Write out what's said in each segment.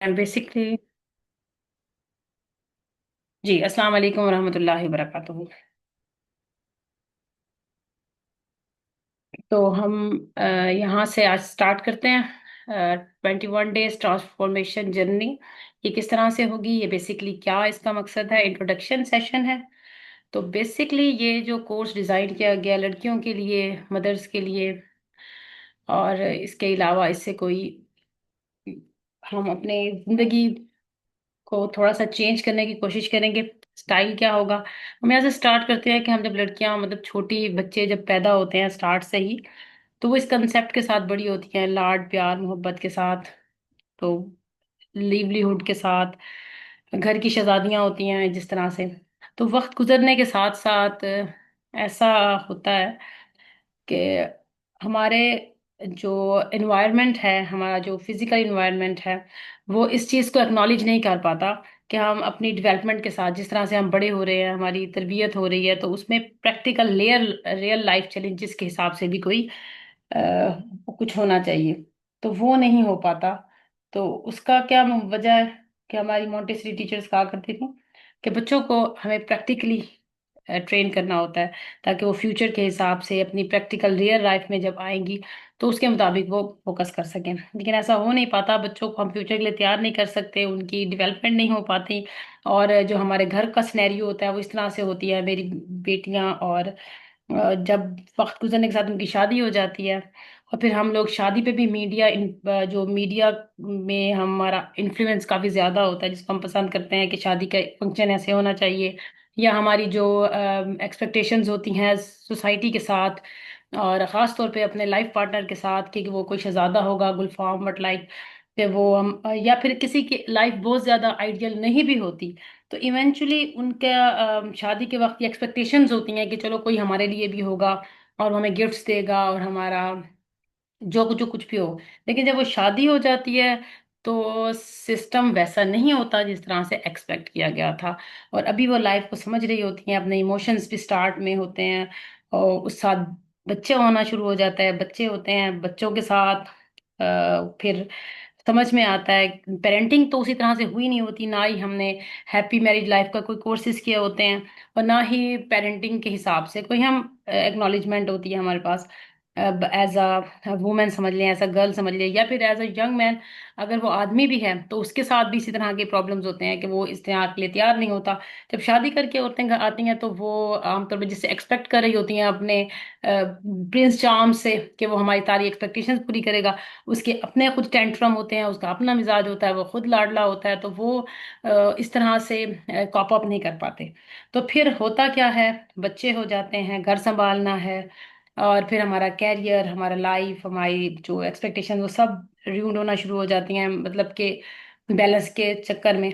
Basically जी, अस्सलाम वालेकुम वरहमतुल्लाहि वबरकातुहू। तो हम यहाँ से आज स्टार्ट करते हैं 21 डेज ट्रांसफॉर्मेशन जर्नी। ये किस तरह से होगी, ये बेसिकली क्या इसका मकसद है, इंट्रोडक्शन सेशन है। तो बेसिकली ये जो कोर्स डिज़ाइन किया गया लड़कियों के लिए, मदर्स के लिए, और इसके अलावा इससे कोई हम अपने ज़िंदगी को थोड़ा सा चेंज करने की कोशिश करेंगे। स्टाइल क्या होगा, हम यहाँ से स्टार्ट करते हैं कि हम जब लड़कियां मतलब छोटी बच्चे जब पैदा होते हैं स्टार्ट से ही, तो वो इस कंसेप्ट के साथ बड़ी होती हैं, लाड प्यार मोहब्बत के साथ। तो लिवलीहुड के साथ, घर की शहजादियां होती हैं जिस तरह से। तो वक्त गुजरने के साथ साथ ऐसा होता है कि हमारे जो एनवायरनमेंट है, हमारा जो फिजिकल एनवायरनमेट है, वो इस चीज़ को एक्नॉलेज नहीं कर पाता कि हम अपनी डेवलपमेंट के साथ जिस तरह से हम बड़े हो रहे हैं, हमारी तरबियत हो रही है, तो उसमें प्रैक्टिकल रियल लाइफ चैलेंजेस के हिसाब से भी कोई कुछ होना चाहिए। तो वो नहीं हो पाता। तो उसका क्या वजह है कि हमारी मॉन्टेसरी टीचर्स कहा करती थी कि बच्चों को हमें प्रैक्टिकली ट्रेन करना होता है, ताकि वो फ्यूचर के हिसाब से अपनी प्रैक्टिकल रियल लाइफ में जब आएंगी तो उसके मुताबिक वो फोकस कर सकें। लेकिन ऐसा हो नहीं पाता, बच्चों को हम फ्यूचर के लिए तैयार नहीं कर सकते, उनकी डेवलपमेंट नहीं हो पाती। और जो हमारे घर का सिनेरियो होता है वो इस तरह से होती है। मेरी बेटियां, और जब वक्त गुजरने के साथ उनकी शादी हो जाती है, और फिर हम लोग शादी पे भी जो मीडिया में हमारा इन्फ्लुएंस काफ़ी ज़्यादा होता है, जिसको हम पसंद करते हैं कि शादी का फंक्शन ऐसे होना चाहिए, या हमारी जो एक्सपेक्टेशंस होती हैं सोसाइटी के साथ, और ख़ास तौर पे अपने लाइफ पार्टनर के साथ कि वो कोई शहजादा होगा गुलफाम बट लाइक, कि वो हम या फिर किसी की लाइफ बहुत ज़्यादा आइडियल नहीं भी होती। तो इवेंचुअली उनका शादी के वक्त ये एक्सपेक्टेशंस होती हैं कि चलो कोई हमारे लिए भी होगा, और वो हमें गिफ्ट्स देगा, और हमारा जो कुछ भी हो। लेकिन जब वो शादी हो जाती है तो सिस्टम वैसा नहीं होता जिस तरह से एक्सपेक्ट किया गया था। और अभी वो लाइफ को समझ रही होती हैं, अपने इमोशंस भी स्टार्ट में होते हैं, और उस साथ बच्चे होना शुरू हो जाता है, बच्चे होते हैं, बच्चों के साथ फिर समझ में आता है। पेरेंटिंग तो उसी तरह से हुई नहीं होती, ना ही हमने हैप्पी मैरिज लाइफ का कोई कोर्सेज किए होते हैं, और ना ही पेरेंटिंग के हिसाब से कोई हम एक्नॉलेजमेंट होती है हमारे पास एज अ वुमेन समझ लें, एज अ गर्ल समझ लें, या फिर एज अ यंग मैन। अगर वो आदमी भी है तो उसके साथ भी इसी तरह के प्रॉब्लम्स होते हैं कि वो इस तरह के लिए तैयार नहीं होता। जब शादी करके औरतें घर आती हैं तो वो आमतौर पर जिससे एक्सपेक्ट कर रही होती हैं अपने प्रिंस चार्म से कि वो हमारी सारी एक्सपेक्टेशंस पूरी करेगा, उसके अपने खुद टेंट्रम होते हैं, उसका अपना मिजाज होता है, वो खुद लाडला होता है, तो वो इस तरह से कॉप अप नहीं कर पाते। तो फिर होता क्या है, बच्चे हो जाते हैं, घर संभालना है, और फिर हमारा कैरियर, हमारा लाइफ, हमारी जो एक्सपेक्टेशन वो सब रियूंड होना शुरू हो जाती हैं, मतलब कि बैलेंस के चक्कर में।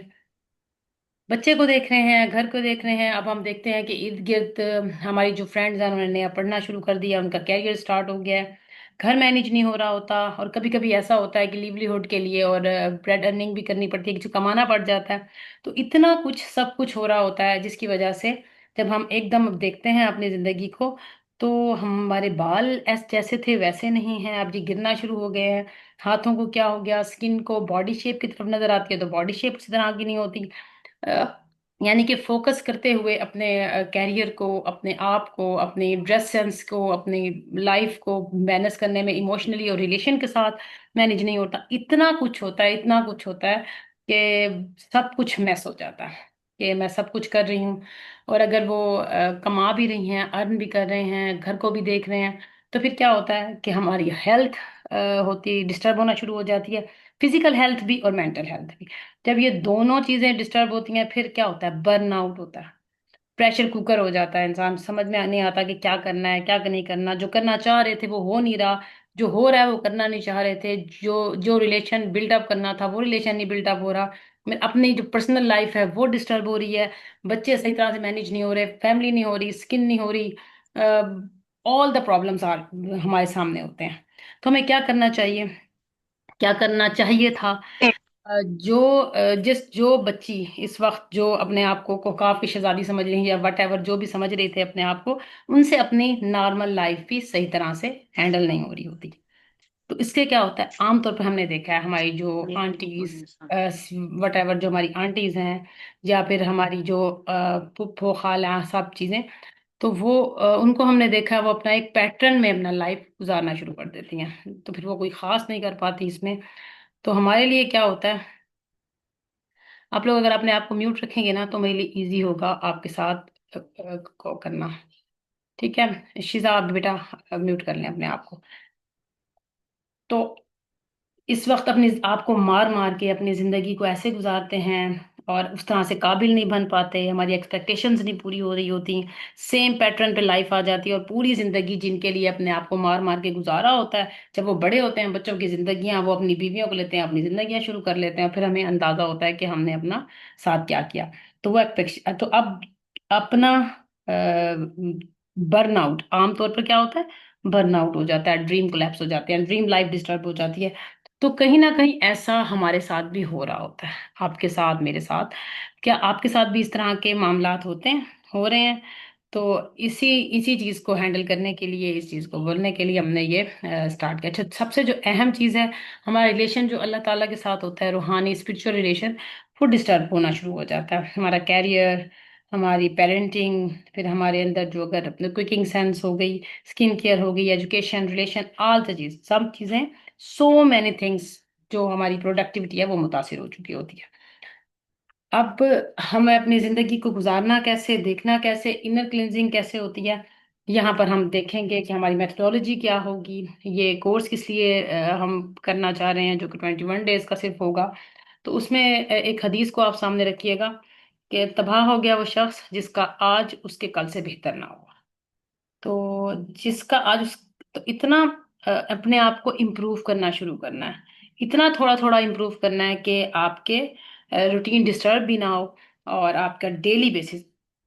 बच्चे को देख रहे हैं, घर को देख रहे हैं, अब हम देखते हैं कि इर्द गिर्द हमारी जो फ्रेंड्स हैं उन्होंने नया पढ़ना शुरू कर दिया, उनका कैरियर स्टार्ट हो गया है, घर मैनेज नहीं हो रहा होता। और कभी कभी ऐसा होता है कि लिवलीहुड के लिए और ब्रेड अर्निंग भी करनी पड़ती है, कुछ कमाना पड़ जाता है। तो इतना कुछ सब कुछ हो रहा होता है जिसकी वजह से जब हम एकदम अब देखते हैं अपनी जिंदगी को, तो हमारे बाल ऐसे जैसे थे वैसे नहीं हैं, अब जी गिरना शुरू हो गए हैं। हाथों को क्या हो गया, स्किन को बॉडी शेप की तरफ नजर आती है तो बॉडी शेप उसी तरह की नहीं होती। अ, यानी कि फोकस करते हुए अपने कैरियर को, अपने आप को, अपनी ड्रेस सेंस को, अपनी लाइफ को मैनेज करने में, इमोशनली और रिलेशन के साथ मैनेज नहीं होता। इतना कुछ होता है, इतना कुछ होता है कि सब कुछ मैस हो जाता है कि मैं सब कुछ कर रही हूँ, और अगर वो कमा भी रही हैं, अर्न भी कर रहे हैं, घर को भी देख रहे हैं, तो फिर क्या होता है कि हमारी हेल्थ होती डिस्टर्ब होना शुरू हो जाती है, फिजिकल हेल्थ भी और मेंटल हेल्थ भी। जब ये दोनों चीजें डिस्टर्ब होती हैं फिर क्या होता है, बर्न आउट होता है, प्रेशर कुकर हो जाता है इंसान, समझ में नहीं आता कि क्या करना है क्या नहीं करना, जो करना चाह रहे थे वो हो नहीं रहा, जो हो रहा है वो करना नहीं चाह रहे थे, जो जो रिलेशन बिल्डअप करना था वो रिलेशन नहीं बिल्डअप हो रहा, अपनी जो पर्सनल लाइफ है वो डिस्टर्ब हो रही है, बच्चे सही तरह से मैनेज नहीं हो रहे, फैमिली नहीं हो रही, स्किन नहीं हो रही, ऑल द प्रॉब्लम्स आर हमारे सामने होते हैं। तो हमें क्या करना चाहिए, क्या करना चाहिए था? जो जो बच्ची इस वक्त जो अपने आप को कोकाफ की शहजादी समझ रही है, या वट एवर जो भी समझ रहे थे अपने आप को, उनसे अपनी नॉर्मल लाइफ भी सही तरह से हैंडल नहीं हो रही होती। तो इसके क्या होता है, आमतौर पर हमने देखा है हमारी जो आंटीज, वट एवर, जो हमारी आंटीज हैं, या फिर हमारी जो फूफो खाला, सब चीजें, तो वो उनको हमने देखा है वो अपना एक पैटर्न में अपना लाइफ गुजारना शुरू कर देती हैं, तो फिर वो कोई खास नहीं कर पाती इसमें। तो हमारे लिए क्या होता है, आप लोग अगर अपने आप को म्यूट रखेंगे ना, तो मेरे लिए इजी होगा आपके साथ करना। ठीक है शिजा, आप भी बेटा म्यूट कर लें अपने आप को। तो इस वक्त अपने आप को मार मार के अपनी जिंदगी को ऐसे गुजारते हैं, और उस तरह से काबिल नहीं बन पाते, हमारी एक्सपेक्टेशंस नहीं पूरी हो रही होती, सेम पैटर्न पे लाइफ आ जाती है, और पूरी जिंदगी जिनके लिए अपने आप को मार मार के गुजारा होता है, जब वो बड़े होते हैं, बच्चों की जिंदगियां, वो अपनी बीवियों को लेते हैं, अपनी जिंदगियां शुरू कर लेते हैं, फिर हमें अंदाजा होता है कि हमने अपना साथ क्या किया। तो वो एक्सपेक्ट, तो अब अपना बर्नआउट, आमतौर पर क्या होता है, बर्नआउट हो जाता है, ड्रीम कोलैप्स हो जाते हैं, ड्रीम लाइफ डिस्टर्ब हो जाती है। तो कहीं ना कहीं ऐसा हमारे साथ भी हो रहा होता है, आपके साथ, मेरे साथ। क्या आपके साथ भी इस तरह के मामलात होते हैं, हो रहे हैं? तो इसी इसी चीज को हैंडल करने के लिए, इस चीज को बोलने के लिए हमने ये स्टार्ट किया। अच्छा, सबसे जो अहम चीज है, हमारा रिलेशन जो अल्लाह ताला के साथ होता है, रूहानी स्पिरिचुअल रिलेशन, वो डिस्टर्ब होना शुरू हो जाता है। हमारा कैरियर, हमारी पेरेंटिंग, फिर हमारे अंदर जो अगर कुकिंग सेंस हो गई, स्किन केयर हो गई, एजुकेशन, रिलेशन, ऑल द चीज, सब चीजें, सो मैनी थिंग्स, जो हमारी प्रोडक्टिविटी है वो मुतासिर हो चुकी होती है। अब हमें अपनी जिंदगी को गुजारना कैसे, देखना कैसे, इनर क्लिनजिंग कैसे होती है, यहाँ पर हम देखेंगे कि हमारी मेथडोलॉजी क्या होगी। ये कोर्स किस लिए हम करना चाह रहे हैं, जो कि 21 डेज का सिर्फ होगा। तो उसमें एक हदीस को आप सामने रखिएगा कि तबाह हो गया वो शख्स जिसका आज उसके कल से बेहतर ना हुआ। तो जिसका आज तो इतना अपने आप को इम्प्रूव करना शुरू करना है, इतना थोड़ा थोड़ा इम्प्रूव करना है कि आपके रूटीन डिस्टर्ब भी ना हो, और आपका डेली बेसिस,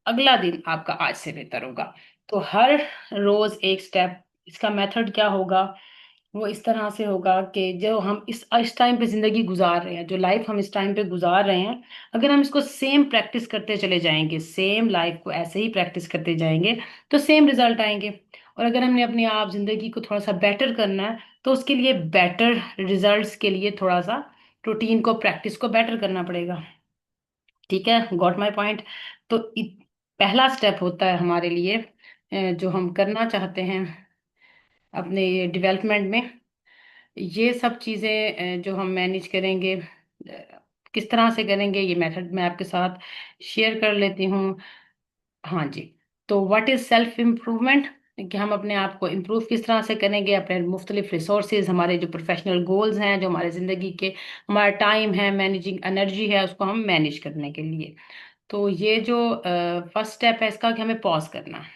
अगला दिन आपका आज से बेहतर होगा। तो हर रोज एक स्टेप, इसका मेथड क्या होगा, वो इस तरह से होगा कि जो हम इस टाइम पे जिंदगी गुजार रहे हैं, जो लाइफ हम इस टाइम पे गुजार रहे हैं, अगर हम इसको सेम प्रैक्टिस करते चले जाएंगे, सेम लाइफ को ऐसे ही प्रैक्टिस करते जाएंगे, तो सेम रिजल्ट आएंगे। और अगर हमने अपनी आप जिंदगी को थोड़ा सा बेटर करना है, तो उसके लिए बेटर रिजल्ट्स के लिए थोड़ा सा रूटीन को, प्रैक्टिस को बेटर करना पड़ेगा। ठीक है, गॉट माय पॉइंट? तो पहला स्टेप होता है हमारे लिए, जो हम करना चाहते हैं अपने डेवलपमेंट में, ये सब चीज़ें जो हम मैनेज करेंगे, किस तरह से करेंगे, ये मेथड मैं आपके साथ शेयर कर लेती हूँ। हाँ जी। तो व्हाट इज सेल्फ इम्प्रूवमेंट, कि हम अपने आप को इम्प्रूव किस तरह से करेंगे, अपने मुख्तलिफ रिसोर्सेज, हमारे जो प्रोफेशनल गोल्स हैं, जो हमारे ज़िंदगी के, हमारा टाइम है, मैनेजिंग एनर्जी है, उसको हम मैनेज करने के लिए। तो ये जो फर्स्ट स्टेप है इसका, कि हमें पॉज करना है।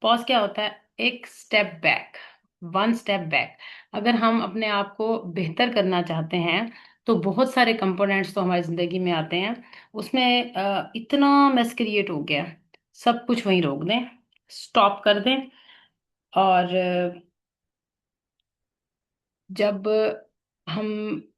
पॉज क्या होता है, एक step back, one step back. अगर हम अपने आप को बेहतर करना चाहते हैं, तो बहुत सारे कंपोनेंट्स तो हमारी जिंदगी में आते हैं, उसमें इतना मेस क्रिएट हो गया, सब कुछ वहीं रोक दें, स्टॉप कर दें। और जब हम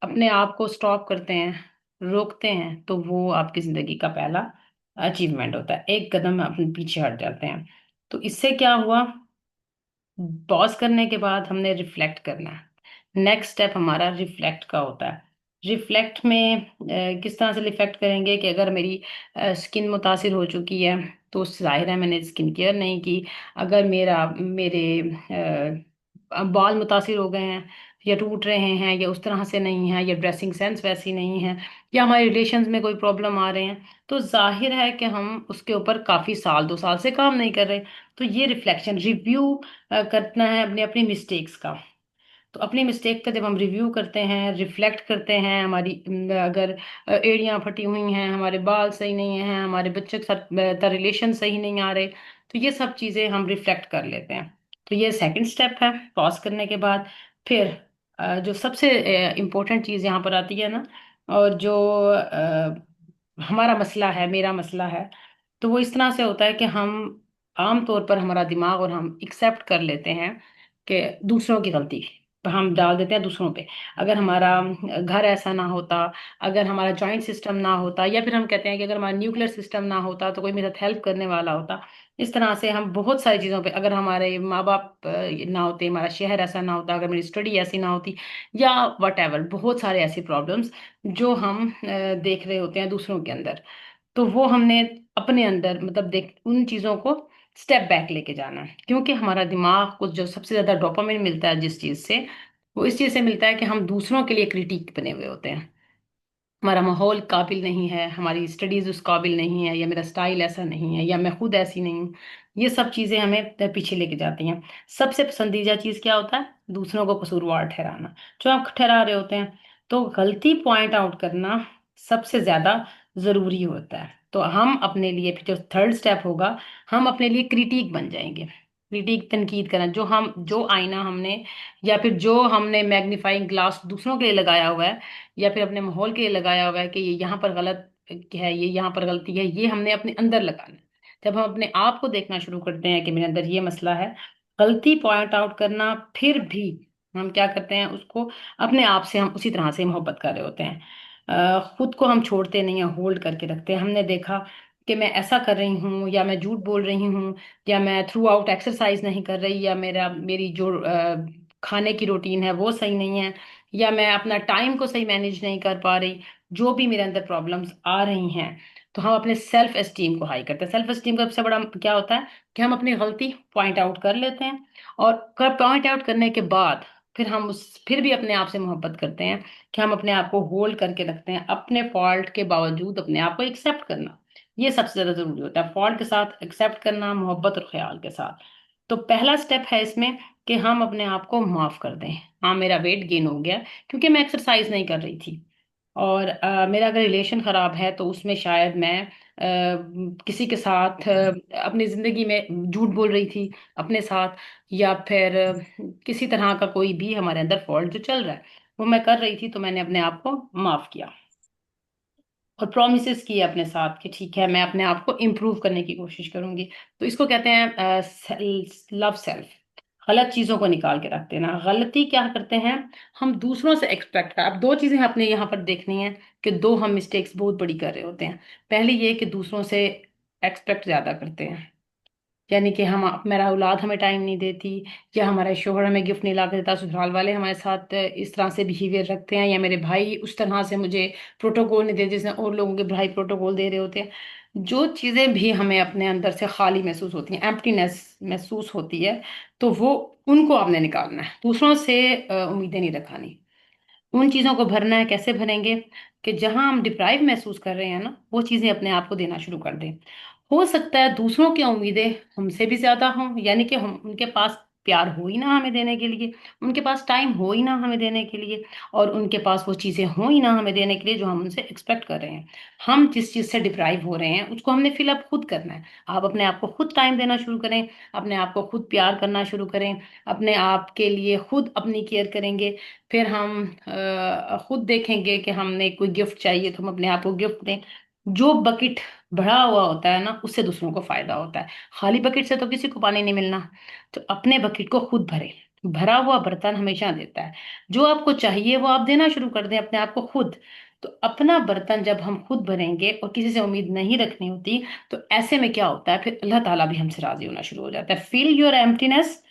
अपने आप को स्टॉप करते हैं, रोकते हैं, तो वो आपकी जिंदगी का पहला अचीवमेंट होता है, एक कदम अपने पीछे हट जाते हैं। तो इससे क्या हुआ, पॉज करने के बाद हमने रिफ्लेक्ट करना है। नेक्स्ट स्टेप हमारा रिफ्लेक्ट का होता है। रिफ्लेक्ट में किस तरह से रिफ्लेक्ट करेंगे, कि अगर मेरी स्किन मुतासिर हो चुकी है, तो जाहिर है मैंने स्किन केयर नहीं की। अगर मेरे बाल मुतासिर हो गए हैं, या टूट रहे हैं, या उस तरह से नहीं है, या ड्रेसिंग सेंस वैसी नहीं है, या हमारे रिलेशंस में कोई प्रॉब्लम आ रहे हैं, तो जाहिर है कि हम उसके ऊपर काफ़ी साल, 2 साल से काम नहीं कर रहे। तो ये रिफ्लेक्शन, रिव्यू करना है अपनी अपनी मिस्टेक्स का। तो अपनी मिस्टेक का जब हम रिव्यू करते हैं, रिफ्लेक्ट करते हैं, हमारी अगर एड़ियाँ फटी हुई हैं, हमारे बाल सही नहीं हैं, हमारे बच्चे के साथ रिलेशन सही नहीं आ रहे, तो ये सब चीज़ें हम रिफ्लेक्ट कर लेते हैं। तो ये सेकंड स्टेप है, पॉज करने के बाद। फिर जो सबसे इम्पोर्टेंट चीज़ यहाँ पर आती है ना, और जो हमारा मसला है, मेरा मसला है, तो वो इस तरह से होता है कि हम आम तौर पर, हमारा दिमाग और हम एक्सेप्ट कर लेते हैं कि दूसरों की गलती हम डाल देते हैं दूसरों पे। अगर हमारा घर ऐसा ना होता, अगर हमारा जॉइंट सिस्टम ना होता, या फिर हम कहते हैं कि अगर हमारा न्यूक्लियर सिस्टम ना होता तो कोई मेरे साथ हेल्प करने वाला होता। इस तरह से हम बहुत सारी चीज़ों पे, अगर हमारे माँ बाप ना होते, हमारा शहर ऐसा ना होता, अगर मेरी स्टडी ऐसी ना होती, या वट एवर, बहुत सारे ऐसी प्रॉब्लम्स जो हम देख रहे होते हैं दूसरों के अंदर। तो वो हमने अपने अंदर मतलब देख उन चीज़ों को स्टेप बैक लेके जाना है, क्योंकि हमारा दिमाग को जो सबसे ज़्यादा डोपामिन मिलता है जिस चीज़ से, वो इस चीज़ से मिलता है कि हम दूसरों के लिए क्रिटिक बने हुए होते हैं। हमारा माहौल काबिल नहीं है, हमारी स्टडीज उस काबिल नहीं है, या मेरा स्टाइल ऐसा नहीं है, या मैं खुद ऐसी नहीं हूँ। ये सब चीज़ें हमें पीछे लेके जाती हैं। सबसे पसंदीदा चीज़ क्या होता है? दूसरों को कसूरवार ठहराना। जो आप ठहरा रहे होते हैं, तो गलती पॉइंट आउट करना सबसे ज़्यादा ज़रूरी होता है। तो हम अपने लिए फिर जो थर्ड स्टेप होगा, हम अपने लिए क्रिटिक बन जाएंगे। क्रिटिक तनकीद करना, जो आईना हमने, या फिर जो हमने मैग्नीफाइंग ग्लास दूसरों के लिए लगाया हुआ है, या फिर अपने माहौल के लिए लगाया हुआ है कि ये यहाँ पर गलत है, ये यहाँ पर गलती है, ये हमने अपने अंदर लगाना है। जब हम अपने आप को देखना शुरू करते हैं कि मेरे अंदर ये मसला है, गलती पॉइंट आउट करना, फिर भी हम क्या करते हैं उसको, अपने आप से हम उसी तरह से मोहब्बत कर रहे होते हैं। खुद को हम छोड़ते नहीं हैं, होल्ड करके रखते हैं। हमने देखा कि मैं ऐसा कर रही हूँ, या मैं झूठ बोल रही हूँ, या मैं थ्रू आउट एक्सरसाइज नहीं कर रही, या मेरी जो खाने की रूटीन है वो सही नहीं है, या मैं अपना टाइम को सही मैनेज नहीं कर पा रही। जो भी मेरे अंदर प्रॉब्लम्स आ रही हैं, तो हम अपने सेल्फ एस्टीम को हाई करते हैं। सेल्फ एस्टीम का सबसे बड़ा क्या होता है कि हम अपनी गलती पॉइंट आउट कर लेते हैं, और पॉइंट आउट करने के बाद फिर भी अपने आप से मोहब्बत करते हैं, कि हम अपने आप को होल्ड करके रखते हैं, अपने फॉल्ट के बावजूद अपने आप को एक्सेप्ट करना। ये सबसे ज्यादा जरूरी होता है, फॉल्ट के साथ एक्सेप्ट करना, मोहब्बत और ख्याल के साथ। तो पहला स्टेप है इसमें कि हम अपने आप को माफ कर दें। हाँ, मेरा वेट गेन हो गया क्योंकि मैं एक्सरसाइज नहीं कर रही थी, और मेरा अगर रिलेशन खराब है तो उसमें शायद मैं किसी के साथ अपनी जिंदगी में झूठ बोल रही थी अपने साथ, या फिर किसी तरह का कोई भी हमारे अंदर फॉल्ट जो चल रहा है वो मैं कर रही थी, तो मैंने अपने आप को माफ किया और प्रोमिस किए अपने साथ कि ठीक है, मैं अपने आप को इम्प्रूव करने की कोशिश करूंगी। तो इसको कहते हैं लव सेल्फ। गलत चीजों को निकाल के रख देना। गलती क्या करते हैं, हम दूसरों से एक्सपेक्ट कर, अब दो चीजें अपने यहाँ पर देखनी है कि दो हम मिस्टेक्स बहुत बड़ी कर रहे होते हैं। पहली ये कि दूसरों से एक्सपेक्ट ज्यादा करते हैं, यानी कि हम मेरा औलाद हमें टाइम नहीं देती, या हमारा शोहर हमें गिफ्ट नहीं ला के देता, ससुराल वाले हमारे साथ इस तरह से बिहेवियर रखते हैं, या मेरे भाई उस तरह से मुझे प्रोटोकॉल नहीं देते जिसने और लोगों के भाई प्रोटोकॉल दे रहे होते हैं। जो चीज़ें भी हमें अपने अंदर से खाली महसूस होती हैं, एम्प्टीनेस महसूस होती है, तो वो उनको आपने निकालना है। दूसरों से उम्मीदें नहीं रखानी। उन चीज़ों को भरना है। कैसे भरेंगे? कि जहां हम डिप्राइव महसूस कर रहे हैं ना, वो चीज़ें अपने आप को देना शुरू कर दें। हो सकता है दूसरों की उम्मीदें हमसे भी ज्यादा हों, यानी कि हम उनके पास प्यार हो ही ना हमें देने के लिए, उनके पास टाइम हो ही ना हमें देने के लिए, और उनके पास वो चीजें हो ही ना हमें देने के लिए जो हम उनसे एक्सपेक्ट कर रहे हैं। हम जिस चीज से डिप्राइव हो रहे हैं उसको हमने फिल अप खुद करना है। आप अपने आप को खुद टाइम देना शुरू करें, अपने आप को खुद प्यार करना शुरू करें, अपने आप के लिए खुद अपनी केयर करेंगे। फिर हम खुद देखेंगे कि हमने कोई गिफ्ट चाहिए तो हम अपने आप को गिफ्ट दें। जो बकेट भरा हुआ होता है ना, उससे दूसरों को फायदा होता है। खाली बकेट से तो किसी को पानी नहीं मिलना। तो अपने बकेट को खुद भरे। भरा हुआ बर्तन हमेशा देता है। जो आपको चाहिए वो आप देना शुरू कर दें अपने आप को खुद। तो अपना बर्तन जब हम खुद भरेंगे और किसी से उम्मीद नहीं रखनी होती, तो ऐसे में क्या होता है, फिर अल्लाह ताला भी हमसे राजी होना शुरू हो जाता है। Feel your emptiness.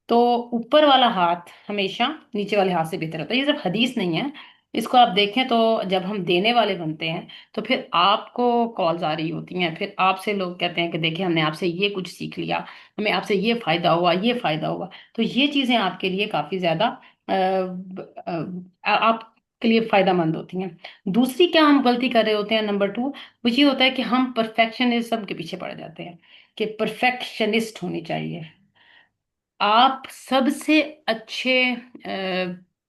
तो ऊपर वाला हाथ हमेशा नीचे वाले हाथ से बेहतर होता है। ये सिर्फ हदीस नहीं है, इसको आप देखें तो जब हम देने वाले बनते हैं तो फिर आपको कॉल्स आ रही होती हैं, फिर आपसे लोग कहते हैं कि देखिए हमने आपसे ये कुछ सीख लिया, हमें आपसे ये फायदा हुआ, ये फायदा हुआ। तो ये चीजें आपके लिए काफी ज्यादा आपके लिए फायदामंद होती हैं। दूसरी क्या हम गलती कर रहे होते हैं, नंबर टू, वो ये होता है कि हम परफेक्शनिज्म के पीछे पड़ जाते हैं कि परफेक्शनिस्ट होनी चाहिए। आप सबसे अच्छे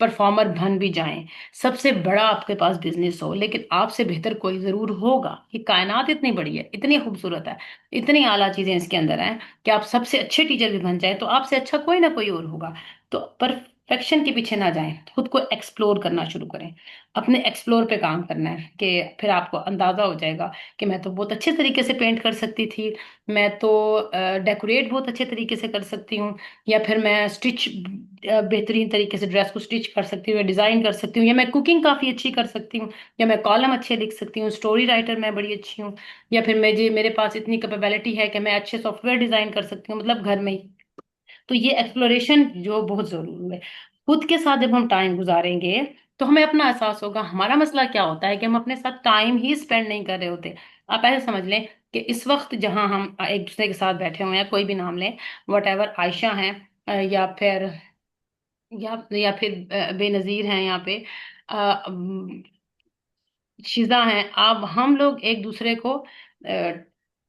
परफॉर्मर बन भी जाएं, सबसे बड़ा आपके पास बिजनेस हो, लेकिन आपसे बेहतर कोई जरूर होगा। ये कायनात इतनी बड़ी है, इतनी खूबसूरत है, इतनी आला चीजें इसके अंदर हैं कि आप सबसे अच्छे टीचर भी बन जाए तो आपसे अच्छा कोई ना कोई और होगा। तो पर परफेक्शन के पीछे ना जाएं, खुद को एक्सप्लोर करना शुरू करें। अपने एक्सप्लोर पे काम करना है कि फिर आपको अंदाजा हो जाएगा कि मैं तो बहुत अच्छे तरीके से पेंट कर सकती थी, मैं तो डेकोरेट बहुत अच्छे तरीके से कर सकती हूँ, या फिर मैं स्टिच बेहतरीन तरीके से ड्रेस को स्टिच कर सकती हूँ या डिजाइन कर सकती हूँ, या मैं कुकिंग काफी अच्छी कर सकती हूँ, या मैं कॉलम अच्छे लिख सकती हूँ, स्टोरी राइटर मैं बड़ी अच्छी हूँ, या फिर मेरे पास इतनी कैपेबिलिटी है कि मैं अच्छे सॉफ्टवेयर डिजाइन कर सकती हूँ, मतलब घर में ही। तो ये एक्सप्लोरेशन जो बहुत जरूरी है। खुद के साथ जब हम टाइम गुजारेंगे तो हमें अपना एहसास होगा। हमारा मसला क्या होता है कि हम अपने साथ टाइम ही स्पेंड नहीं कर रहे होते। आप ऐसे समझ लें कि इस वक्त जहां हम एक दूसरे के साथ बैठे हुए हैं, कोई भी नाम लें, वट एवर, आयशा हैं, या फिर या फिर बेनजीर हैं यहाँ पे, शिजा हैं, अब हम लोग एक दूसरे को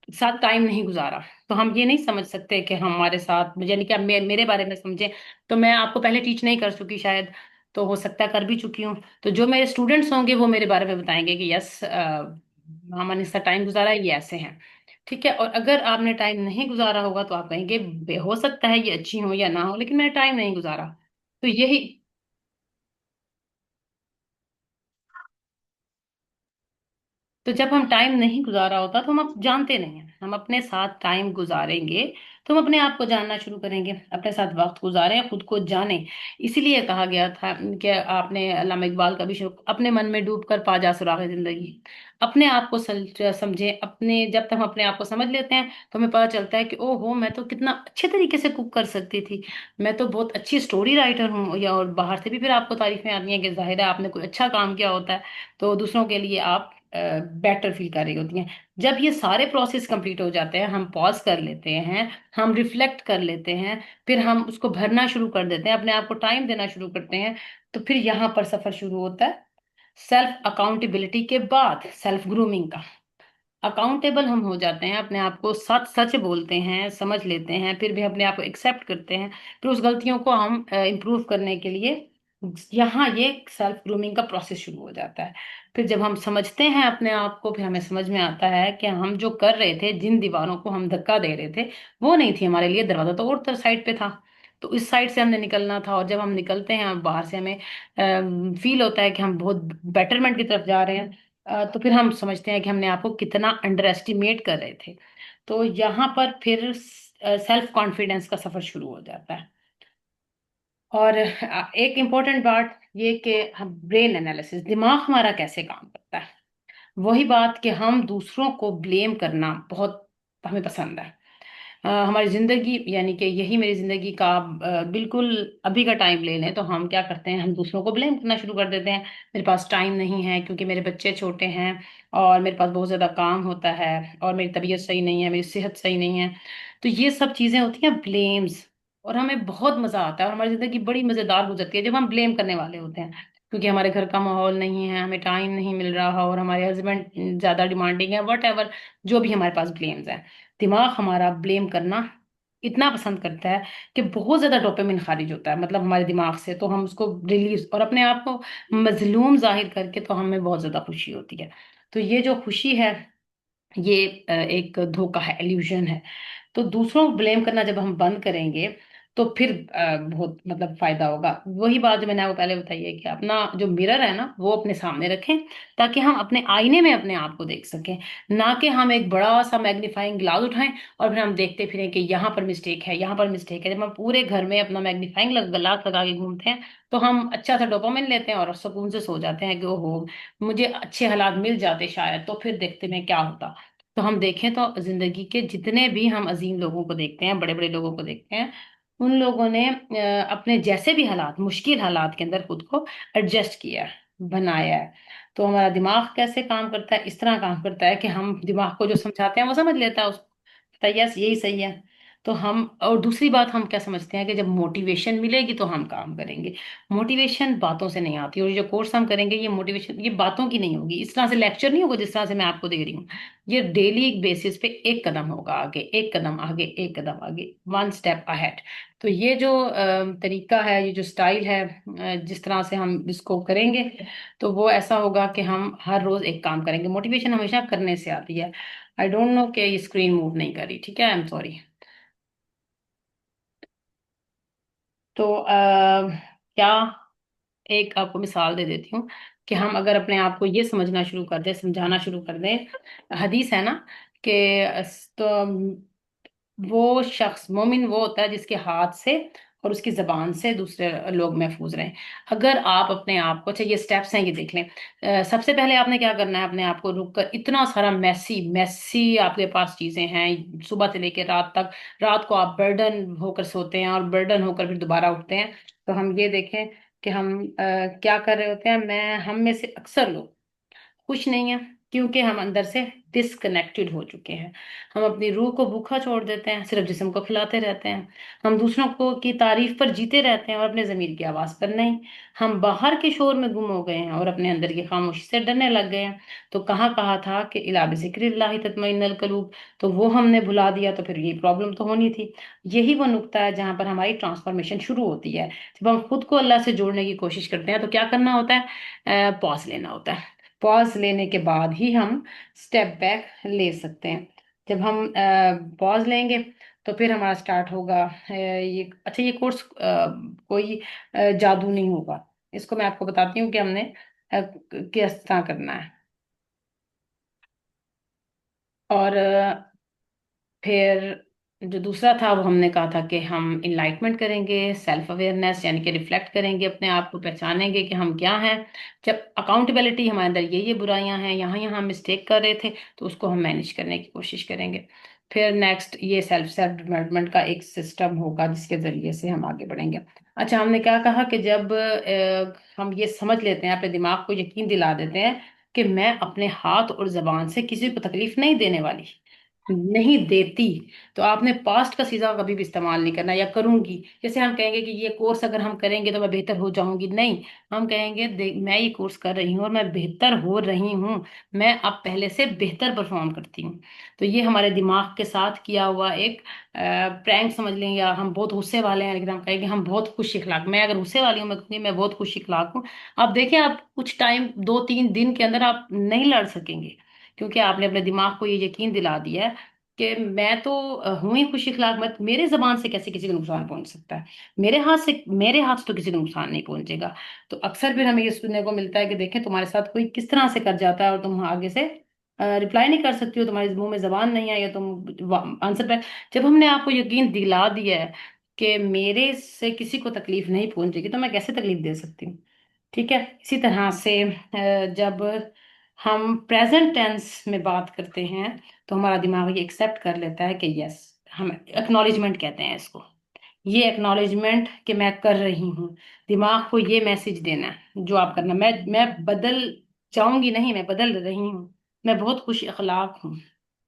साथ टाइम नहीं गुजारा, तो हम ये नहीं समझ सकते कि हमारे साथ, यानी कि आप मेरे बारे में समझें, तो मैं आपको पहले टीच नहीं कर चुकी शायद, तो हो सकता है कर भी चुकी हूँ, तो जो मेरे स्टूडेंट्स होंगे वो मेरे बारे में बताएंगे कि यस, हमने इसका टाइम गुजारा है, ये ऐसे हैं। ठीक है, और अगर आपने टाइम नहीं गुजारा होगा तो आप कहेंगे हो सकता है ये अच्छी हो या ना हो, लेकिन मैंने टाइम नहीं गुजारा। तो यही, तो जब हम टाइम नहीं गुजारा होता तो हम अब जानते नहीं हैं, हम अपने साथ टाइम गुजारेंगे तो हम अपने आप को जानना शुरू करेंगे, अपने साथ वक्त गुजारें, खुद को जानें। इसीलिए कहा गया था कि आपने अल्लामा इकबाल का भी शुक्र, अपने मन में डूब कर पा जा सुराग जिंदगी। अपने आप को समझें, अपने जब तक हम अपने आप को समझ लेते हैं तो हमें पता चलता है कि ओहो, मैं तो कितना अच्छे तरीके से कुक कर सकती थी, मैं तो बहुत अच्छी स्टोरी राइटर हूँ, या और बाहर से भी फिर आपको तारीफें आती हैं कि जाहिर है आपने कोई अच्छा काम किया होता है, तो दूसरों के लिए आप बेटर फील कर रही होती हैं। जब ये सारे प्रोसेस कंप्लीट हो जाते हैं, हम पॉज कर लेते हैं, हम रिफ्लेक्ट कर लेते हैं, फिर हम उसको भरना शुरू कर देते हैं, अपने आप को टाइम देना शुरू करते हैं, तो फिर यहाँ पर सफर शुरू होता है सेल्फ अकाउंटेबिलिटी के बाद सेल्फ ग्रूमिंग का। अकाउंटेबल हम हो जाते हैं, अपने आप को सच सच बोलते हैं, समझ लेते हैं, फिर भी अपने आप को एक्सेप्ट करते हैं, फिर उस गलतियों को हम इम्प्रूव करने के लिए यहाँ ये सेल्फ ग्रूमिंग का प्रोसेस शुरू हो जाता है। फिर जब हम समझते हैं अपने आप को, फिर हमें समझ में आता है कि हम जो कर रहे थे, जिन दीवारों को हम धक्का दे रहे थे, वो नहीं थी हमारे लिए, दरवाजा तो और साइड पे था, तो इस साइड से हमने निकलना था। और जब हम निकलते हैं बाहर से, हमें फील होता है कि हम बहुत बेटरमेंट की तरफ जा रहे हैं, तो फिर हम समझते हैं कि हमने आपको कितना अंडर एस्टिमेट कर रहे थे। तो यहाँ पर फिर सेल्फ कॉन्फिडेंस का सफर शुरू हो जाता है। और एक इम्पोर्टेंट बात ये कि हम ब्रेन एनालिसिस, दिमाग हमारा कैसे काम करता है, वही बात कि हम दूसरों को ब्लेम करना बहुत हमें पसंद है। हमारी जिंदगी, यानी कि यही मेरी जिंदगी का बिल्कुल अभी का टाइम ले लें, तो हम क्या करते हैं, हम दूसरों को ब्लेम करना शुरू कर देते हैं। मेरे पास टाइम नहीं है क्योंकि मेरे बच्चे छोटे हैं, और मेरे पास बहुत ज्यादा काम होता है, और मेरी तबीयत सही नहीं है, मेरी सेहत सही नहीं है। तो ये सब चीजें होती हैं ब्लेम्स, और हमें बहुत मजा आता है, और हमारी जिंदगी बड़ी मजेदार गुजरती है जब हम ब्लेम करने वाले होते हैं, क्योंकि हमारे घर का माहौल नहीं है, हमें टाइम नहीं मिल रहा, और हमारे हस्बैंड ज्यादा डिमांडिंग है, वट एवर, जो भी हमारे पास ब्लेम्स हैं। दिमाग हमारा ब्लेम करना इतना पसंद करता है कि बहुत ज्यादा डोपामिन खारिज होता है, मतलब हमारे दिमाग से, तो हम उसको रिलीज और अपने आप को मजलूम जाहिर करके, तो हमें बहुत ज्यादा खुशी होती है। तो ये जो खुशी है, ये एक धोखा है, इल्यूजन है। तो दूसरों को ब्लेम करना जब हम बंद करेंगे तो फिर बहुत मतलब फायदा होगा। वही बात जो मैंने आपको पहले बताई है कि अपना जो मिरर है ना, वो अपने सामने रखें, ताकि हम अपने आईने में अपने आप को देख सकें, ना कि हम एक बड़ा सा मैग्नीफाइंग ग्लास उठाएं और फिर हम देखते फिरें कि यहाँ पर मिस्टेक है, यहाँ पर मिस्टेक है। जब हम पूरे घर में अपना मैग्नीफाइंग ग्लास लगा के घूमते हैं, तो हम अच्छा सा डोपामिन लेते हैं और सुकून से सो जाते हैं कि ओहो, मुझे अच्छे हालात मिल जाते शायद, तो फिर देखते में क्या होता। तो हम देखें तो जिंदगी के जितने भी हम अजीम लोगों को देखते हैं, बड़े बड़े लोगों को देखते हैं, उन लोगों ने अपने जैसे भी हालात, मुश्किल हालात के अंदर खुद को एडजस्ट किया है, बनाया है। तो हमारा दिमाग कैसे काम करता है, इस तरह काम करता है कि हम दिमाग को जो समझाते हैं वो समझ लेता है उसको, पता है यस यही सही है। तो हम, और दूसरी बात हम क्या समझते हैं कि जब मोटिवेशन मिलेगी तो हम काम करेंगे। मोटिवेशन बातों से नहीं आती, और ये जो कोर्स हम करेंगे, ये मोटिवेशन ये बातों की नहीं होगी, इस तरह से लेक्चर नहीं होगा जिस तरह से मैं आपको दे रही हूँ। ये डेली बेसिस पे एक कदम होगा आगे, एक कदम आगे, एक कदम आगे, वन स्टेप अहेड। तो ये जो तरीका है, ये जो स्टाइल है, जिस तरह से हम इसको करेंगे, तो वो ऐसा होगा कि हम हर रोज एक काम करेंगे। मोटिवेशन हमेशा करने से आती है। आई डोंट नो कि ये स्क्रीन मूव नहीं करी, ठीक है, आई एम सॉरी। तो क्या, एक आपको मिसाल दे देती हूँ कि हम अगर अपने आप को ये समझना शुरू कर दें, समझाना शुरू कर दें, हदीस है ना कि तो वो शख्स मोमिन वो होता है जिसके हाथ से और उसकी जबान से दूसरे लोग महफूज रहें। अगर आप अपने आप को, अच्छा ये स्टेप्स हैं ये देख लें। सबसे पहले आपने क्या करना है, अपने आप को रुक कर, इतना सारा मैसी मैसी आपके पास चीजें हैं सुबह से लेकर रात तक, रात को आप बर्डन होकर सोते हैं और बर्डन होकर फिर दोबारा उठते हैं। तो हम ये देखें कि हम क्या कर रहे होते हैं। मैं हम में से अक्सर लोग कुछ नहीं है, क्योंकि हम अंदर से डिसकनेक्टेड हो चुके हैं। हम अपनी रूह को भूखा छोड़ देते हैं, सिर्फ जिस्म को खिलाते रहते हैं। हम दूसरों को की तारीफ पर जीते रहते हैं और अपने ज़मीर की आवाज़ पर नहीं। हम बाहर के शोर में गुम हो गए हैं और अपने अंदर की खामोशी से डरने लग गए हैं। तो कहाँ कहा था कि इला बिज़िक्रिल्लाहि तत्मइन्नुल क़ुलूब, तो वो हमने भुला दिया, तो फिर ये प्रॉब्लम तो होनी थी। यही वो नुक्ता है जहां पर हमारी ट्रांसफॉर्मेशन शुरू होती है। जब हम खुद को अल्लाह से जोड़ने की कोशिश करते हैं तो क्या करना होता है, पॉज लेना होता है। पॉज लेने के बाद ही हम स्टेप बैक ले सकते हैं। जब हम पॉज लेंगे तो फिर हमारा स्टार्ट होगा ये, अच्छा ये कोर्स कोई जादू नहीं होगा। इसको मैं आपको बताती हूँ कि हमने किस तरह करना है। और फिर जो दूसरा था वो हमने कहा था कि हम इनलाइटमेंट करेंगे, सेल्फ अवेयरनेस यानी कि रिफ्लेक्ट करेंगे, अपने आप को पहचानेंगे कि हम क्या हैं। जब अकाउंटेबिलिटी, हमारे अंदर ये बुराइयां हैं, यहाँ यहाँ हम मिस्टेक कर रहे थे, तो उसको हम मैनेज करने की कोशिश करेंगे। फिर नेक्स्ट ये सेल्फ सेल्फ डेवलपमेंट का एक सिस्टम होगा जिसके जरिए से हम आगे बढ़ेंगे। अच्छा हमने क्या कहा कि जब हम ये समझ लेते हैं, अपने दिमाग को यकीन दिला देते हैं कि मैं अपने हाथ और जबान से किसी को तकलीफ नहीं देने वाली, नहीं देती, तो आपने पास्ट का सीधा कभी भी इस्तेमाल नहीं करना, या करूंगी। जैसे हम कहेंगे कि ये कोर्स अगर हम करेंगे तो मैं बेहतर हो जाऊंगी, नहीं। हम कहेंगे मैं ये कोर्स कर रही हूँ और मैं बेहतर हो रही हूँ, मैं अब पहले से बेहतर परफॉर्म करती हूँ। तो ये हमारे दिमाग के साथ किया हुआ एक प्रैंक समझ लें, या हम बहुत गुस्से वाले हैं लेकिन हम कहेंगे हम बहुत खुश इखलाक, मैं अगर गुस्से वाली हूँ मैं कहूंगी मैं बहुत खुश इखलाक हूँ। आप देखें, आप कुछ टाइम 2-3 दिन के अंदर आप नहीं लड़ सकेंगे, क्योंकि आपने अपने दिमाग को ये यकीन दिला दिया है कि मैं तो हूं ही खुश इखलाक, मत मेरे जबान से कैसे किसी को नुकसान पहुंच सकता है, मेरे हाथ से तो किसी को नुकसान नहीं पहुंचेगा। तो अक्सर फिर हमें ये सुनने को मिलता है कि देखें तुम्हारे साथ कोई किस तरह से कर जाता है और तुम आगे से रिप्लाई नहीं कर सकती हो, तुम्हारे मुंह में जबान नहीं आई, या तुम आंसर बैक। जब हमने आपको यकीन दिला दिया है कि मेरे से किसी को तकलीफ नहीं पहुंचेगी, तो मैं कैसे तकलीफ दे सकती हूँ। ठीक है, इसी तरह से जब हम प्रेजेंट टेंस में बात करते हैं तो हमारा दिमाग ये एक्सेप्ट कर लेता है कि यस, हम एक्नॉलेजमेंट कहते हैं इसको, ये एक्नॉलेजमेंट कि मैं कर रही हूँ। दिमाग को ये मैसेज देना है जो आप करना, मैं बदल जाऊंगी नहीं, मैं बदल रही हूँ, मैं बहुत खुश अखलाक हूँ।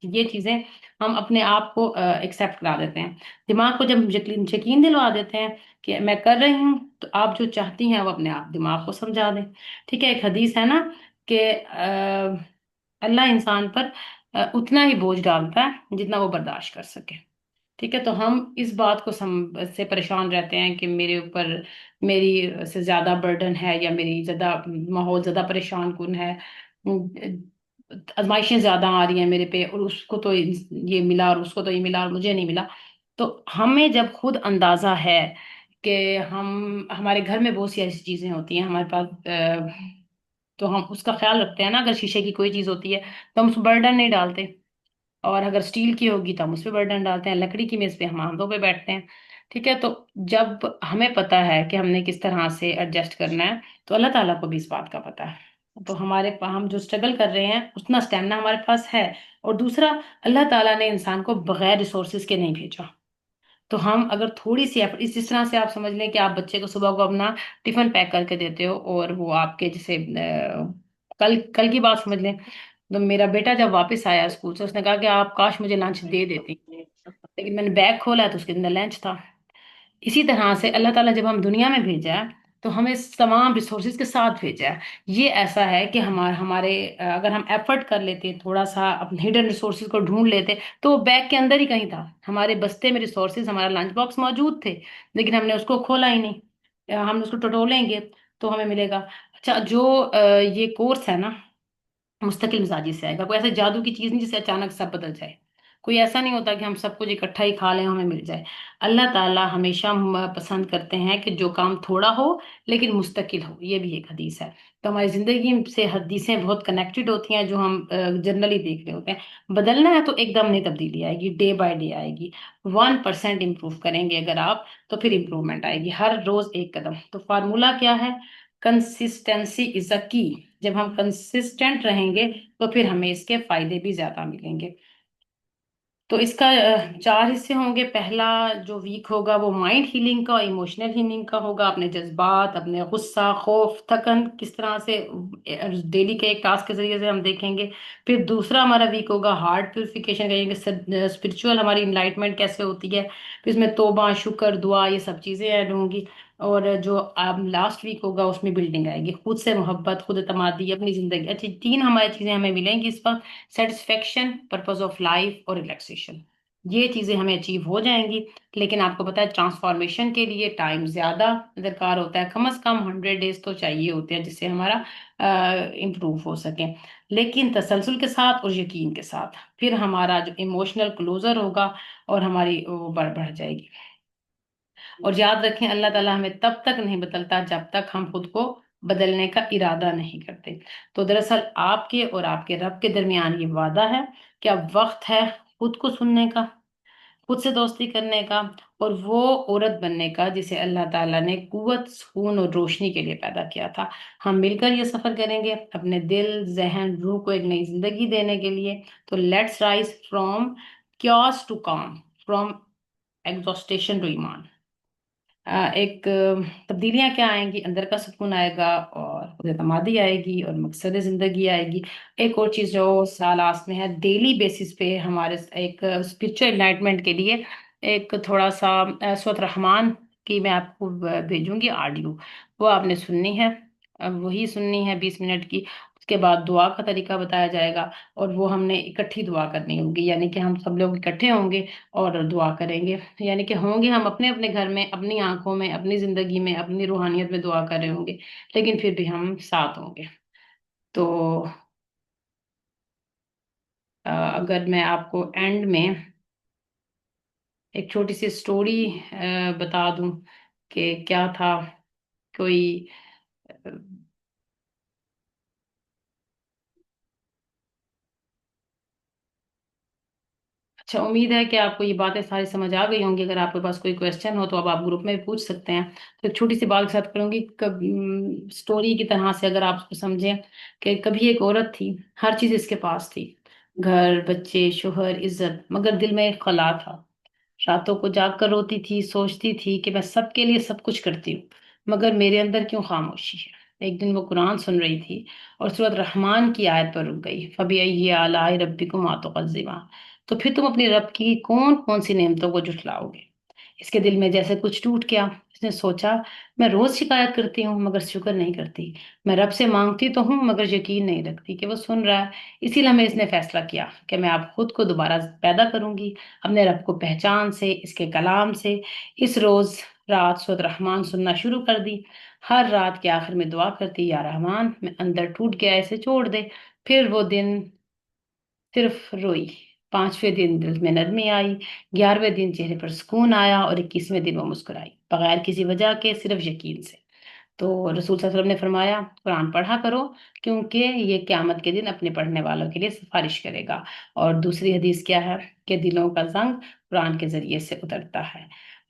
ये चीजें हम अपने आप को एक्सेप्ट करा देते हैं। दिमाग को जब यकीन यकीन दिलवा देते हैं कि मैं कर रही हूँ, तो आप जो चाहती हैं वो अपने आप दिमाग को समझा दें। ठीक है, एक हदीस है ना कि अल्लाह इंसान पर उतना ही बोझ डालता है जितना वो बर्दाश्त कर सके। ठीक है, तो हम इस बात को से परेशान रहते हैं कि मेरे ऊपर मेरी से ज्यादा बर्डन है, या मेरी ज्यादा माहौल ज्यादा परेशान कुन है, आजमाइशें ज्यादा आ रही हैं मेरे पे, और उसको तो ये मिला और उसको तो ये मिला और मुझे नहीं मिला। तो हमें जब खुद अंदाजा है कि हम हमारे घर में बहुत सी ऐसी चीजें होती हैं हमारे पास, तो हम उसका ख्याल रखते हैं ना। अगर शीशे की कोई चीज होती है तो हम उस पर बर्डन नहीं डालते, और अगर स्टील की होगी तो हम उस पर बर्तन डालते हैं, लकड़ी की मेज पे हम हाथों पे बैठते हैं। ठीक है, तो जब हमें पता है कि हमने किस तरह से एडजस्ट करना है, तो अल्लाह ताला को भी इस बात का पता है। तो हम जो स्ट्रगल कर रहे हैं उतना स्टेमिना हमारे पास है। और दूसरा, अल्लाह ताला ने इंसान को बगैर रिसोर्सेज के नहीं भेजा। तो हम अगर थोड़ी सी एफर्ट, इस जिस तरह से आप समझ लें कि आप बच्चे को सुबह को अपना टिफिन पैक करके देते हो, और वो आपके जैसे कल कल की बात समझ लें, तो मेरा बेटा जब वापस आया स्कूल से उसने कहा कि आप काश मुझे लंच दे देती, लेकिन मैंने बैग खोला तो उसके अंदर लंच था। इसी तरह से अल्लाह ताला जब हम दुनिया में भेजा है तो हमें तमाम रिसोर्सेज के साथ भेजा है। ये ऐसा है कि हमारे हमारे अगर हम एफर्ट कर लेते, थोड़ा सा अपने हिडन रिसोर्सेज को ढूंढ लेते, तो वो बैग के अंदर ही कहीं था, हमारे बस्ते में रिसोर्सेज, हमारा लंच बॉक्स मौजूद थे, लेकिन हमने उसको खोला ही नहीं। हम उसको टटोलेंगे तो हमें मिलेगा। अच्छा, जो ये कोर्स है ना, मुस्तकिल मिजाजी से आएगा, कोई ऐसे जादू की चीज नहीं जिससे अचानक सब बदल जाए। कोई ऐसा नहीं होता कि हम सब कुछ इकट्ठा ही खा लें हमें मिल जाए। अल्लाह ताला हमेशा पसंद करते हैं कि जो काम थोड़ा हो लेकिन मुस्तकिल हो, ये भी एक हदीस है। तो हमारी जिंदगी से हदीसें बहुत कनेक्टेड होती हैं, जो हम जनरली देख रहे होते हैं। बदलना है तो एकदम नहीं तब्दीली आएगी, डे बाय डे आएगी। 1% इम्प्रूव करेंगे अगर आप, तो फिर इम्प्रूवमेंट आएगी, हर रोज एक कदम। तो फार्मूला क्या है? कंसिस्टेंसी इज अ की। जब हम कंसिस्टेंट रहेंगे तो फिर हमें इसके फायदे भी ज्यादा मिलेंगे। तो इसका 4 हिस्से होंगे। पहला जो वीक होगा वो माइंड हीलिंग का और इमोशनल हीलिंग का होगा। अपने जज्बात, अपने गुस्सा, खौफ, थकन किस तरह से डेली के एक टास्क के जरिए से हम देखेंगे। फिर दूसरा हमारा वीक होगा हार्ट प्यूरिफिकेशन करेंगे, स्पिरिचुअल हमारी इनलाइटमेंट कैसे होती है। फिर इसमें तौबा, शुक्र, दुआ, ये सब चीजें ऐड होंगी। और जो लास्ट वीक होगा उसमें बिल्डिंग आएगी, खुद से मोहब्बत, खुद एतमादी, अपनी जिंदगी। अच्छी 3 हमारी चीजें हमें मिलेंगी इस पर। सेटिस्फेक्शन, पर्पस ऑफ लाइफ और रिलैक्सेशन। ये चीजें हमें अचीव हो जाएंगी। लेकिन आपको पता है ट्रांसफॉर्मेशन के लिए टाइम ज्यादा दरकार होता है, कम से कम 100 डेज तो चाहिए होते हैं जिससे हमारा इम्प्रूव हो सके। लेकिन तसलसल के साथ और यकीन के साथ फिर हमारा जो इमोशनल क्लोजर होगा और हमारी वो बढ़ बढ़ जाएगी। और याद रखें, अल्लाह ताला हमें तब तक नहीं बदलता जब तक हम खुद को बदलने का इरादा नहीं करते। तो दरअसल आपके और आपके रब के दरमियान ये वादा है कि अब वक्त है खुद को सुनने का, खुद से दोस्ती करने का, और वो औरत बनने का जिसे अल्लाह ताला ने कुव्वत, सुकून और रोशनी के लिए पैदा किया था। हम मिलकर ये सफर करेंगे अपने दिल, जहन, रूह को एक नई जिंदगी देने के लिए। तो let's rise from chaos to calm, from exhaustion to ईमान। एक तब्दीलियां क्या आएंगी, अंदर का सुकून आएगा और खुद एतमादी आएगी और मकसद जिंदगी आएगी। एक और चीज जो सालास में है, डेली बेसिस पे हमारे एक स्पिरिचुअल एनलाइटमेंट के लिए एक थोड़ा सा सूरत रहमान की मैं आपको भेजूंगी ऑडियो, वो आपने सुननी है। अब वही सुननी है 20 मिनट की। उसके बाद दुआ का तरीका बताया जाएगा, और वो हमने इकट्ठी दुआ करनी होगी, यानी कि हम सब लोग इकट्ठे होंगे और दुआ करेंगे। यानी कि होंगे हम अपने अपने घर में, अपनी आंखों में, अपनी जिंदगी में, अपनी रूहानियत में दुआ कर रहे होंगे, लेकिन फिर भी हम साथ होंगे। तो अगर मैं आपको एंड में एक छोटी सी स्टोरी बता दूं कि क्या था। कोई अच्छा, उम्मीद है कि आपको ये बातें सारी समझ आ गई होंगी। अगर आपके पास कोई क्वेश्चन हो तो अब आप ग्रुप में भी पूछ सकते हैं। तो एक छोटी सी बात के साथ करूंगी, स्टोरी की तरह से अगर आप उसको समझें कि कभी एक औरत थी, हर चीज इसके पास थी, घर, बच्चे, शोहर, इज्जत, मगर दिल में एक खला था। रातों को जाग कर रोती थी, सोचती थी कि मैं सबके लिए सब कुछ करती हूँ, मगर मेरे अंदर क्यों खामोशी है। एक दिन वो कुरान सुन रही थी और सूरत रहमान की आयत पर रुक गई, फबीअय्यि आलाइ रब्बिकुमा तुकज़्ज़िबान। तो फिर तुम अपनी रब की कौन कौन सी नेमतों को झुठलाओगे। इसके दिल में जैसे कुछ टूट गया। इसने सोचा, मैं रोज शिकायत करती हूँ मगर शुक्र नहीं करती, मैं रब से मांगती तो हूँ मगर यकीन नहीं रखती कि वो सुन रहा है। इसीलिए मैं इसने फैसला किया कि मैं आप खुद को दोबारा पैदा करूंगी, अपने रब को पहचान से, इसके कलाम से। इस रोज रात सूरत रहमान सुनना शुरू कर दी। हर रात के आखिर में दुआ करती, या रहमान मैं अंदर टूट गया इसे छोड़ दे। फिर वो दिन सिर्फ रोई। 5वें दिन दिल में नरमी आई, 11वें दिन चेहरे पर सुकून आया और 21वें दिन वो मुस्कुराई, बगैर किसी वजह के, सिर्फ यकीन से। तो रसूल सल्लल्लाहु अलैहि वसल्लम ने फरमाया, कुरान पढ़ा करो क्योंकि ये क़यामत के दिन अपने पढ़ने वालों के लिए सिफारिश करेगा। और दूसरी हदीस क्या है कि दिलों का जंग कुरान के जरिए से उतरता है।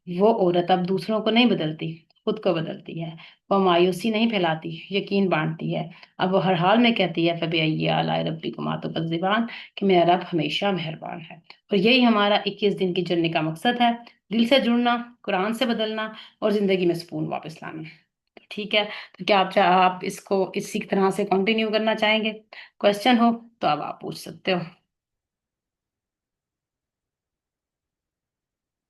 वो औरत अब दूसरों को नहीं बदलती, खुद को बदलती है। वो मायूसी नहीं फैलाती, यकीन बांटती है। अब वो हर हाल में कहती है, फबिअय्यि आलाइ रब्बिकुमा तुकज़्ज़िबान, कि मेरा रब हमेशा मेहरबान है। और यही हमारा 21 दिन की जर्नी का मकसद है, दिल से जुड़ना, कुरान से बदलना और जिंदगी में सुकून वापस लाना। ठीक है। तो क्या आप इसको इसी तरह से कंटिन्यू करना चाहेंगे? क्वेश्चन हो तो अब आप पूछ सकते हो।